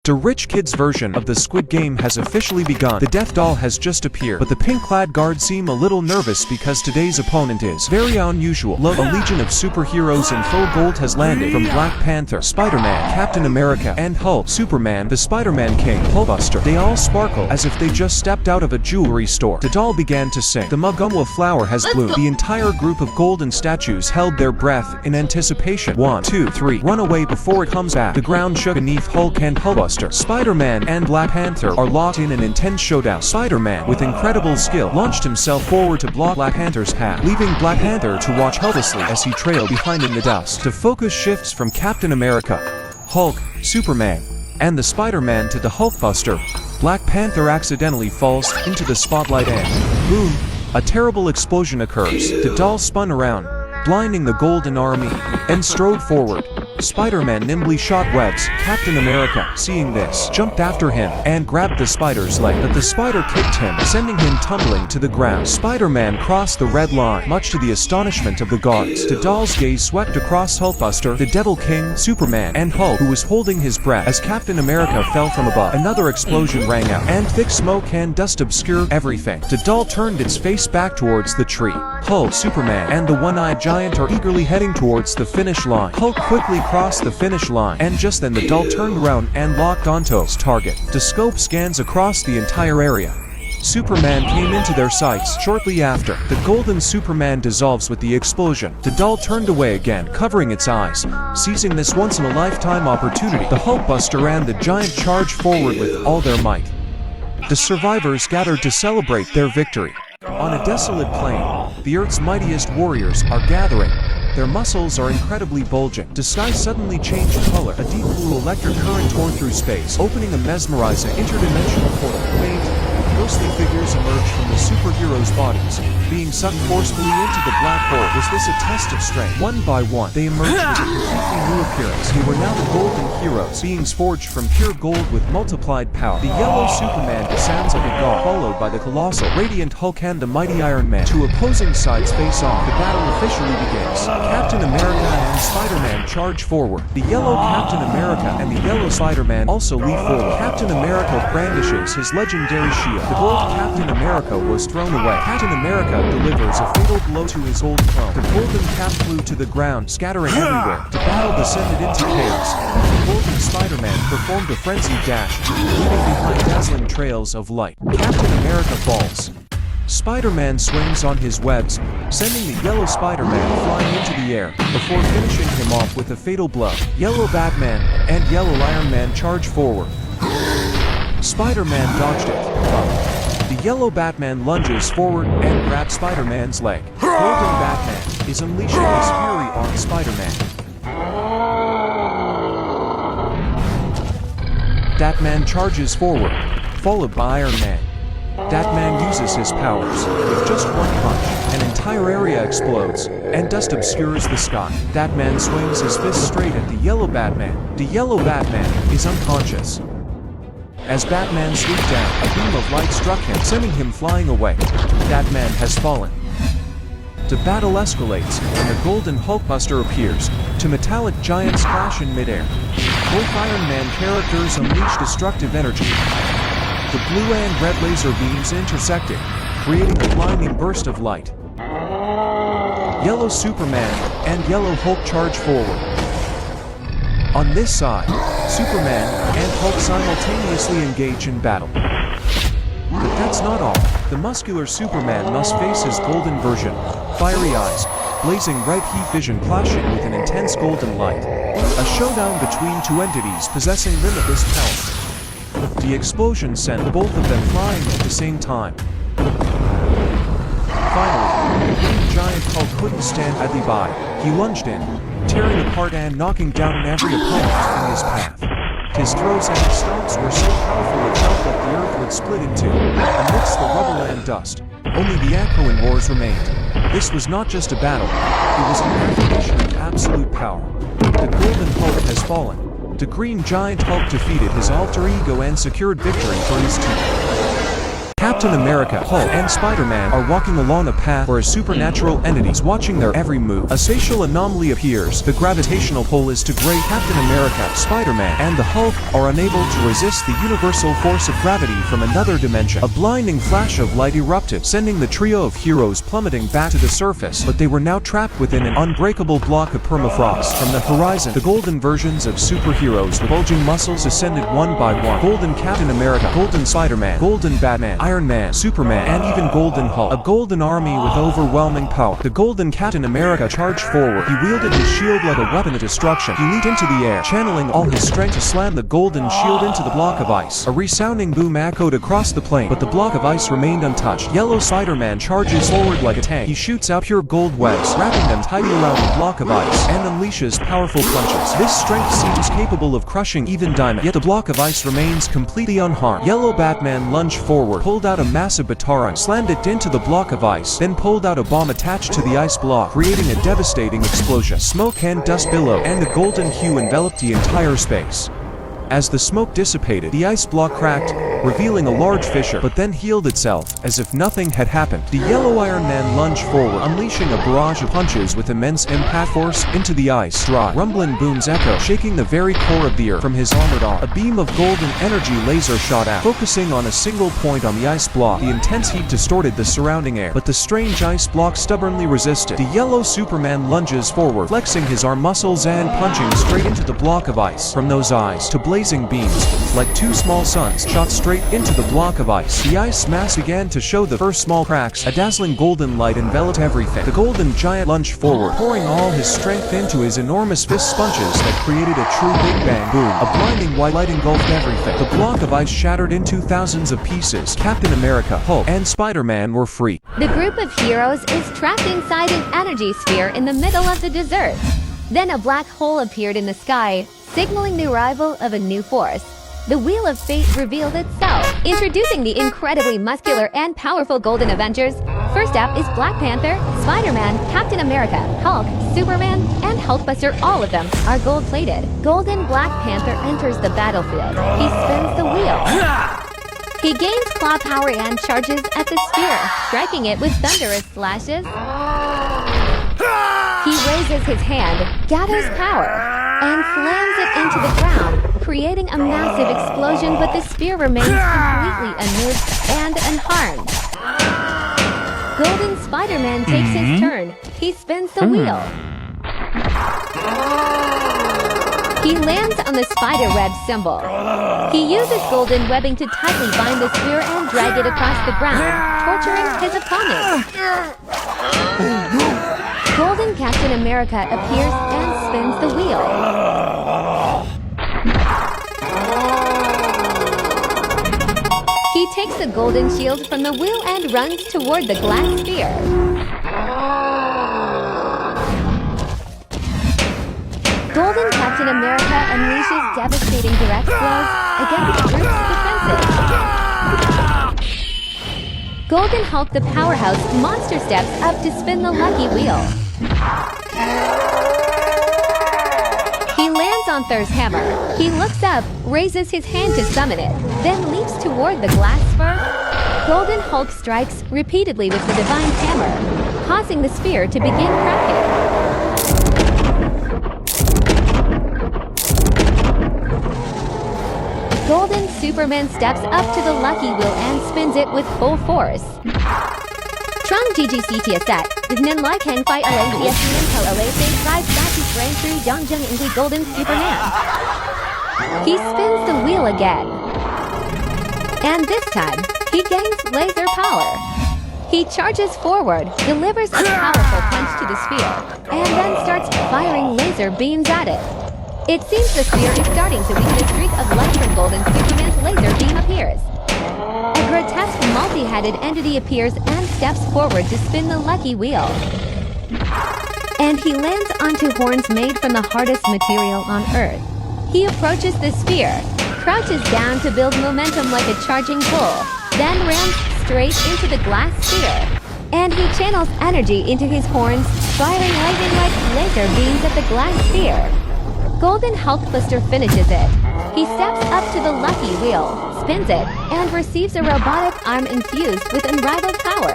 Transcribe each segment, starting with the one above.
The rich kid's version of the Squid Game has officially begun. The death doll has just appeared, but the pink-clad guards seem a little nervous because today's opponent is very unusual. A legion of superheroes in full gold has landed, from Black Panther, Spider-Man, Captain America, and Hulk, Superman, the Spider-Man King, Hulkbuster. They all sparkle as if they just stepped out of a jewelry store. The doll began to sing. The Mugumwa flower has bloomed. The entire group of golden statues held their breath in anticipation. 1, 2, 3. Run away before it comes back. The ground shook beneath Hulk and Hulkbuster. Spider-Man and Black Panther are locked in an intense showdown. Spider-Man, with incredible skill, launched himself forward to block Black Panther's path, leaving Black Panther to watch helplessly as he trailed behind in the dust. The focus shifts from Captain America, Hulk, Superman, and the Spider-Man to the Hulkbuster. Black Panther accidentally falls into the spotlight and, boom, a terrible explosion occurs. The doll spun around, blinding the Golden Army, and strode forward. Spider-Man nimbly shot webs. Captain America, seeing this, jumped after him and grabbed the spider's leg, but the spider kicked him, sending him tumbling to the ground. Spider-Man crossed the red line, much to the astonishment of the guards. The doll's gaze swept across Hulkbuster, the Devil King, Superman, and Hulk, who was holding his breath as Captain America fell from above. Another explosion rang out, and thick smoke and dust obscured everything. The doll turned its face back towards the tree. Hulk, Superman, and the one-eyed giant are eagerly heading towards the finish line. Hulk quickly crossed the finish line, and just then the doll turned around and locked onto its target. The scope scans across the entire area. Superman came into their sights shortly after. The golden Superman dissolves with the explosion. The doll turned away again, covering its eyes. Seizing this once-in-a-lifetime opportunity, the Hulkbuster and the giant charge forward with all their might. The survivors gathered to celebrate their victory. On a desolate plain, the Earth's mightiest warriors are gathering. Their muscles are incredibly bulging. The sky suddenly changed color. A deep blue electric current tore through space, opening a mesmerizing interdimensional portal. Ghostly figures emerged from the superheroes' bodies, being sucked forcefully into the black hole. Was this a test of strength? One by one, they emerged with a completely new appearance. They were now the golden heroes, beings forged from pure gold with multiplied power. The yellow Superman descends like a god, followed by the colossal, radiant Hulk and the mighty Iron Man. Two opposing sides face off. The battle officially begins. Captain America and Spider-Man charge forward. The yellow Captain America and the yellow Spider-Man also leap forward. Captain America brandishes his legendary shield. The gold Captain America was thrown away. Captain America delivers a fatal blow to his old clone. The golden cap flew to the ground, scattering everywhere. The battle descended into chaos. The golden Spider-Man performed a frenzied dash, leaving behind dazzling trails of light. Captain America falls. Spider-Man swings on his webs, sending the yellow Spider-Man flying into the air, before finishing him off with a fatal blow. Yellow Batman and yellow Iron Man charge forward. Spider-Man dodged it, but the yellow Batman lunges forward and grabs Spider-Man's leg. Golden Batman is unleashing his fury on Spider-Man. Batman charges forward, followed by Iron Man. Batman uses his powers. With just one punch, an entire area explodes, and dust obscures the sky. Batman swings his fist straight at the yellow Batman. The yellow Batman is unconscious. As Batman swooped down, a beam of light struck him, sending him flying away. Batman has fallen. The battle escalates, and the golden Hulkbuster appears. Two metallic giants clash in midair. Both Iron Man characters unleash destructive energy. The blue and red laser beams intersected, creating a blinding burst of light. Yellow Superman and yellow Hulk charge forward. On this side, Superman and Hulk simultaneously engage in battle. But that's not all. The muscular Superman must face his golden version. Fiery eyes, blazing red heat vision clashing with an intense golden light. A showdown between two entities possessing limitless power. The explosion sent both of them flying at the same time. Finally, the green giant Hulk couldn't stand idly by. He lunged in, tearing apart and knocking down every opponent in his path. His throws and stomps were so powerful it felt like the earth would split in two. Amidst the rubble and dust, only the echoing roars remained. This was not just a battle, it was an affirmation of absolute power. The golden Hulk has fallen. The green giant Hulk defeated his alter ego and secured victory for his team. Captain America, Hulk, and Spider-Man are walking along a path where a supernatural entity is watching their every move. A spatial anomaly appears. The gravitational pull is too great. Captain America, Spider-Man, and the Hulk are unable to resist the universal force of gravity from another dimension. A blinding flash of light erupted, sending the trio of heroes plummeting back to the surface, but they were now trapped within an unbreakable block of permafrost. From the horizon, the golden versions of superheroes with bulging muscles ascended one by one. Golden Captain America, Golden Spider-Man, Golden Batman, Iron Man, Superman, and even Golden Hulk. A golden army with overwhelming power. The Golden Captain America charged forward. He wielded his shield like a weapon of destruction. He leaped into the air, channeling all his strength to slam the golden shield into the block of ice. A resounding boom echoed across the plain, but the block of ice remained untouched. Yellow Spider-Man charges forward like a tank. He shoots out pure gold webs, wrapping them tightly around the block of ice, and unleashes powerful punches. This strength seems capable of crushing even diamond, yet the block of ice remains completely unharmed. Yellow Batman lunged forward, pulled out a massive batarang, slammed it into the block of ice, then pulled out a bomb attached to the ice block, creating a devastating explosion. Smoke and dust billowed, and a golden hue enveloped the entire space. As the smoke dissipated, the ice block cracked, revealing a large fissure, but then healed itself, as if nothing had happened. The yellow Iron Man lunged forward, unleashing a barrage of punches with immense impact force into the ice. Dry, rumbling booms echo, shaking the very core of the earth. From his armored arm, a beam of golden energy laser shot out, focusing on a single point on the ice block. The intense heat distorted the surrounding air, but the strange ice block stubbornly resisted. The yellow Superman lunges forward, flexing his arm muscles and punching straight into the block of ice. From those eyes to blazing beams, like two small suns, shot straight into the block of ice. The ice mass began to show the first small cracks. A dazzling golden light enveloped everything. The golden giant lunged forward, pouring all his strength into his enormous fist punches that created a true Big Bang boom. A blinding white light engulfed everything. The block of ice shattered into thousands of pieces. Captain America, Hulk, and Spider-Man were free. The group of heroes is trapped inside an energy sphere in the middle of the desert. Then a black hole appeared in the sky, signaling the arrival of a new force. The Wheel of Fate revealed itself, introducing the incredibly muscular and powerful Golden Avengers. First up is Black Panther, Spider-Man, Captain America, Hulk, Superman, and Hulkbuster. All of them are gold-plated. Golden Black Panther enters the battlefield. He spins the wheel. He gains claw power and charges at the sphere, striking it with thunderous slashes. He raises his hand, gathers power, and slams it into the ground, creating a massive explosion, but the sphere remains completely unmoved and unharmed. Golden Spider-Man takes his turn. He spins the wheel. He lands on the spider web symbol. He uses golden webbing to tightly bind the sphere and drag it across the ground, torturing his opponent. Golden Captain America appears and spins the wheel. He takes the golden shield from the wheel and runs toward the glass sphere. Golden Captain America unleashes devastating direct blows against the group's defenses. Golden Hulk, the powerhouse monster, steps up to spin the lucky wheel. He lands on Thor's hammer. He looks up, raises his hand to summon it, then leaps toward the glass sphere. Golden Hulk strikes repeatedly with the divine hammer, causing the sphere to begin cracking. Golden Superman steps up to the lucky wheel and spins it with full force. Trong GGCT set, Nen Lai Kang Fight LA ESPN Co LA Fake 5 Statues Grand Prix Dongjung Ingui Golden Superman. He spins the wheel again. And this time, he gains laser power. He charges forward, delivers a powerful punch to the sphere, and then starts firing laser beams at it. It seems the sphere is starting to weaken. A streak of light from Golden Superman's laser beam appears. A grotesque multi-headed entity appears and steps forward to spin the lucky wheel. And he lands onto horns made from the hardest material on Earth. He approaches the sphere, crouches down to build momentum like a charging bull, then rams straight into the glass sphere. And he channels energy into his horns, firing lightning-like laser beams at the glass sphere. Golden Hulkbuster finishes it, He steps up to the lucky wheel, spins it, and receives a robotic arm infused with unrivaled power.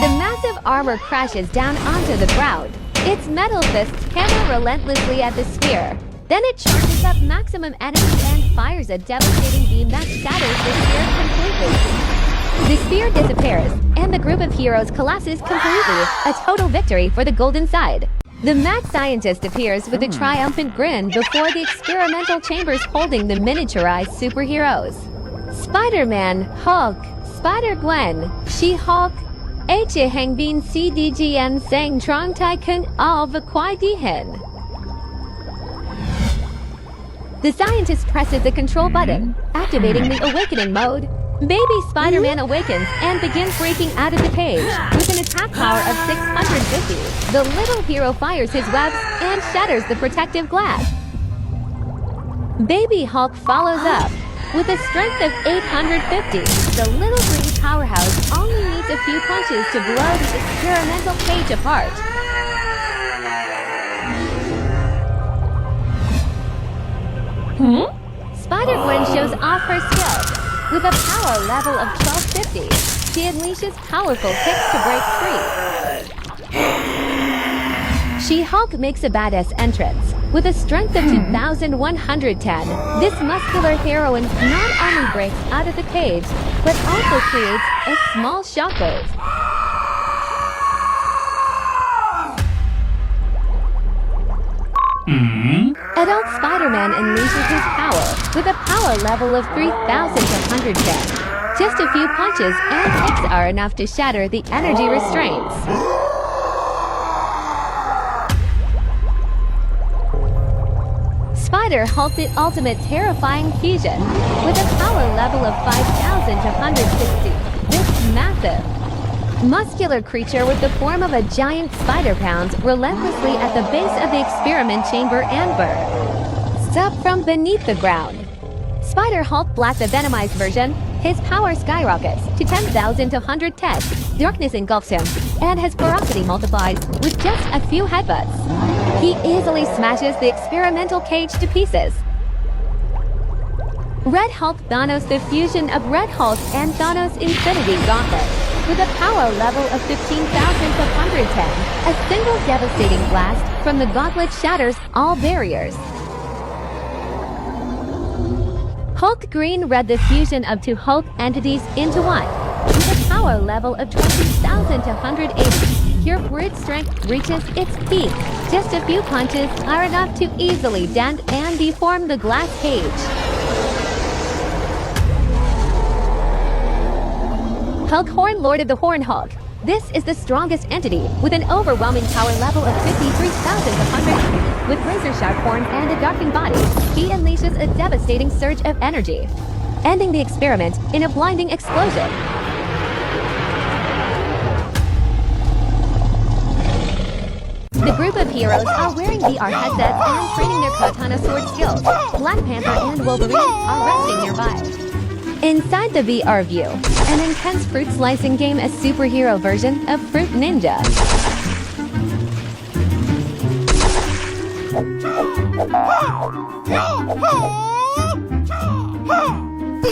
The massive armor crashes down onto the ground. Its metal fists hammer relentlessly at the sphere. Then it charges up maximum energy and fires a devastating beam that shatters the sphere completely. The sphere disappears, and the group of heroes collapses completely, a total victory for the golden side. The mad scientist appears with a triumphant grin before the experimental chambers holding the miniaturized superheroes. Spider-Man, Hulk, Spider-Gwen, She-Hulk, H Hangbin CDGN Sang Trong Tai Kung All Vakwai Dihin. The scientist presses the control button, activating the awakening mode. Baby Spider-Man awakens and begins breaking out of the cage with an attack power of 650. The little hero fires his webs and shatters the protective glass. Baby Hulk follows up with a strength of 850. The little green powerhouse only needs a few punches to blow the experimental cage apart. Spider-Gwen shows off her skills. With a power level of 1250, she unleashes powerful kicks to break free. She-Hulk makes a badass entrance. With a strength of 2,110, this muscular heroine not only breaks out of the cage, but also creates a small shockwave. Adult Spider-Man unleashes his power with a power level of 3,110. Just a few punches and kicks are enough to shatter the energy restraints. Spider-Hulk the ultimate terrifying fusion with a power level of 5,260. This massive, muscular creature with the form of a giant spider pounds relentlessly at the base of the experiment chamber and burns up from beneath the ground. Spider-Hulk Black the Venomized version, his power skyrockets to 10,000 to 110. Darkness engulfs him, and his ferocity multiplies with just a few headbutts. He easily smashes the experimental cage to pieces. Red Hulk Thanos the fusion of Red Hulk and Thanos Infinity Gauntlet. With a power level of 15,110, a single devastating blast from the gauntlet shatters all barriers. Hulk Green Red the fusion of two Hulk entities into one. With a power level of 20,180, your brute strength reaches its peak. Just a few punches are enough to easily dent and deform the glass cage. Hulk Horn Lord of the Horn Hulk. This is the strongest entity with an overwhelming power level of 53,100. With razor-sharp horns and a darkened body, he unleashes a devastating surge of energy, ending the experiment in a blinding explosion. The group of heroes are wearing VR headsets and training their katana sword skills. Black Panther and Wolverine are resting nearby. Inside the VR view, an intense fruit slicing game, a superhero version of Fruit Ninja.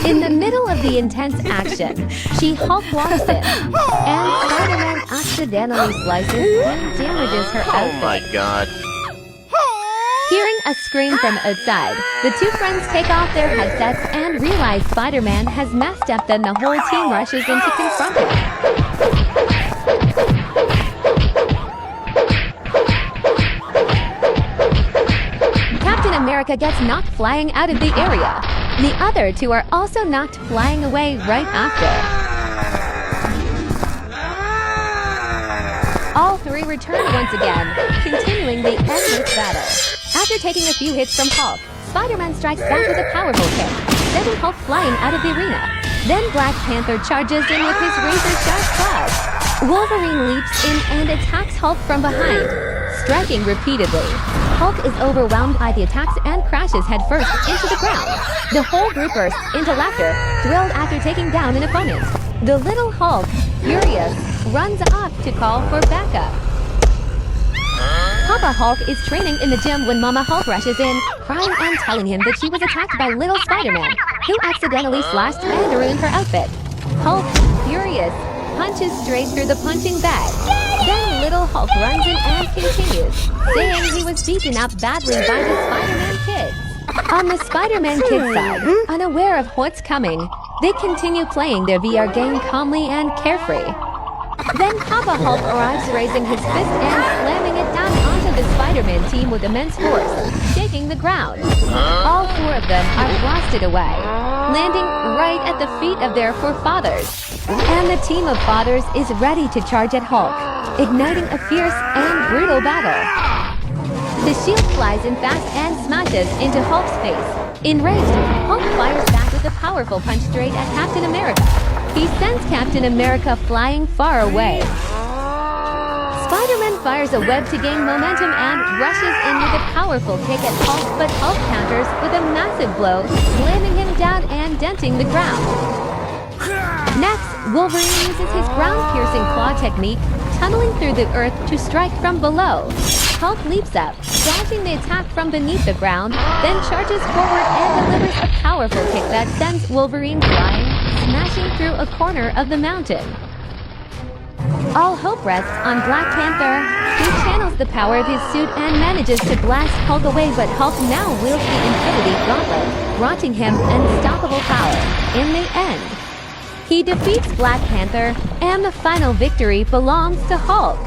In the middle of the intense action, She-Hulk walks in, and Spider-Man accidentally slices and damages her outfit. Oh my god. Hearing a scream from outside, the two friends take off their headsets and realize Spider-Man has messed up. Then the whole team rushes in to confront him. Captain America gets knocked flying out of the area. The other two are also knocked flying away right after. All three return once again, continuing the endless battle. After taking a few hits from Hulk, Spider-Man strikes back with a powerful kick, sending Hulk flying out of the arena. Then Black Panther charges in with his razor-sharp claws. Wolverine leaps in and attacks Hulk from behind, striking repeatedly. Hulk is overwhelmed by the attacks and crashes headfirst into the ground. The whole group bursts into laughter, thrilled after taking down an opponent. The little Hulk, furious, runs off to call for backup. Papa Hulk is training in the gym when Mama Hulk rushes in, crying and telling him that she was attacked by little Spider-Man, who accidentally slashed and ruined her outfit. Hulk, furious, punches straight through the punching bag. Then little Hulk runs in and continues, saying he was beaten up badly by the Spider-Man kids. On the Spider-Man kids side, unaware of what's coming, they continue playing their VR game calmly and carefree. Then Papa Hulk arrives, raising his fist and slamming it down onto the Spider-Man team with immense force, shaking the ground. All four of them are blasted away, landing right at the feet of their forefathers. And the team of fathers is ready to charge at Hulk, igniting a fierce and brutal battle. The shield flies in fast and smashes into Hulk's face. Enraged, Hulk fires back with a powerful punch straight at Captain America. He sends Captain America flying far away. Spider-Man fires a web to gain momentum and rushes in with a powerful kick at Hulk, but Hulk counters with a massive blow, slamming him down and denting the ground. Next, Wolverine uses his ground-piercing claw technique, tunneling through the earth to strike from below. Hulk leaps up, dodging the attack from beneath the ground, then charges forward and delivers a powerful kick that sends Wolverine flying, smashing through a corner of the mountain. All hope rests on Black Panther, who channels the power of his suit and manages to blast Hulk away, but Hulk now wields the Infinity Gauntlet, granting him unstoppable power. In the end, he defeats Black Panther, and the final victory belongs to Hulk.